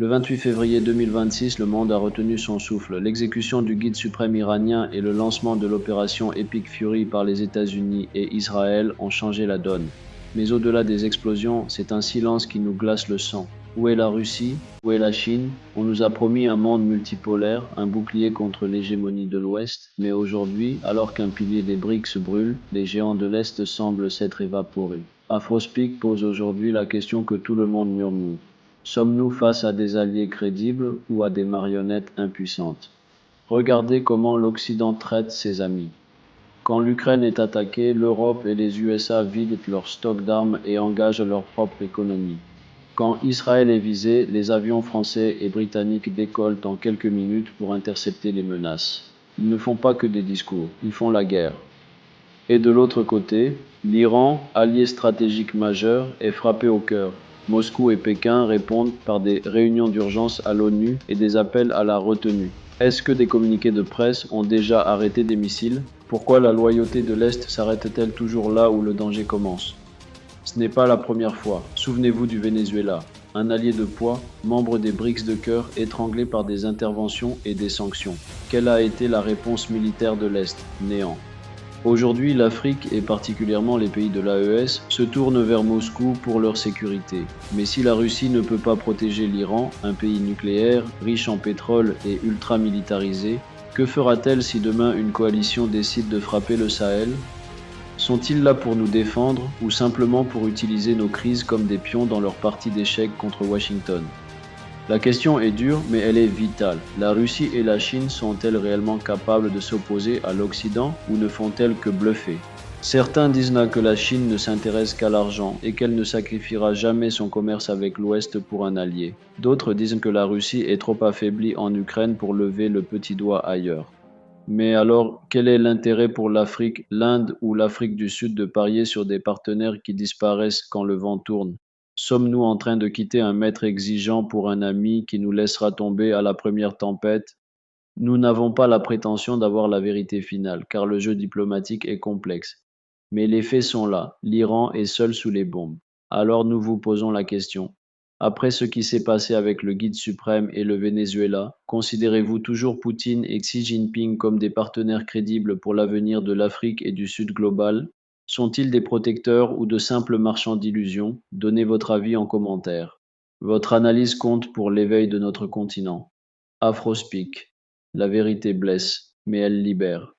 Le 28 février 2026, le monde a retenu son souffle. L'exécution du guide suprême iranien et le lancement de l'opération Epic Fury par les États-Unis et Israël ont changé la donne. Mais au-delà des explosions, c'est un silence qui nous glace le sang. Où est la Russie? Où est la Chine? On nous a promis un monde multipolaire, un bouclier contre l'hégémonie de l'Ouest. Mais aujourd'hui, alors qu'un pilier des BRICS brûle, les géants de l'Est semblent s'être évaporés. Afrospeak pose aujourd'hui la question que tout le monde murmure. Sommes-nous face à des alliés crédibles ou à des marionnettes impuissantes? Regardez comment l'Occident traite ses amis. Quand l'Ukraine est attaquée, l'Europe et les USA vident leurs stocks d'armes et engagent leur propre économie. Quand Israël est visé, les avions français et britanniques décollent en quelques minutes pour intercepter les menaces. Ils ne font pas que des discours, ils font la guerre. Et de l'autre côté, l'Iran, allié stratégique majeur, est frappé au cœur. Moscou et Pékin répondent par des réunions d'urgence à l'ONU et des appels à la retenue. Est-ce que des communiqués de presse ont déjà arrêté des missiles? Pourquoi la loyauté de l'Est s'arrête-t-elle toujours là où le danger commence? Ce n'est pas la première fois. Souvenez-vous du Venezuela, un allié de poids, membre des BRICS de cœur, étranglé par des interventions et des sanctions. Quelle a été la réponse militaire de l'Est? Néant. Aujourd'hui, l'Afrique, et particulièrement les pays de l'AES, se tournent vers Moscou pour leur sécurité. Mais si la Russie ne peut pas protéger l'Iran, un pays nucléaire, riche en pétrole et ultra-militarisé, que fera-t-elle si demain une coalition décide de frapper le Sahel? Sont-ils là pour nous défendre ou simplement pour utiliser nos crises comme des pions dans leur partie d'échecs contre Washington? La question est dure, mais elle est vitale. La Russie et la Chine sont-elles réellement capables de s'opposer à l'Occident ou ne font-elles que bluffer? Certains disent là que la Chine ne s'intéresse qu'à l'argent et qu'elle ne sacrifiera jamais son commerce avec l'Ouest pour un allié. D'autres disent que la Russie est trop affaiblie en Ukraine pour lever le petit doigt ailleurs. Mais alors, quel est l'intérêt pour l'Afrique, l'Inde ou l'Afrique du Sud de parier sur des partenaires qui disparaissent quand le vent tourne? Sommes-nous en train de quitter un maître exigeant pour un ami qui nous laissera tomber à la première tempête? Nous n'avons pas la prétention d'avoir la vérité finale, car le jeu diplomatique est complexe. Mais les faits sont là, l'Iran est seul sous les bombes. Alors nous vous posons la question. Après ce qui s'est passé avec le Guide suprême et le Venezuela, considérez-vous toujours Poutine et Xi Jinping comme des partenaires crédibles pour l'avenir de l'Afrique et du Sud global? Sont-ils des protecteurs ou de simples marchands d'illusions? Donnez votre avis en commentaire. Votre analyse compte pour l'éveil de notre continent. Afrospeak. La vérité blesse, mais elle libère.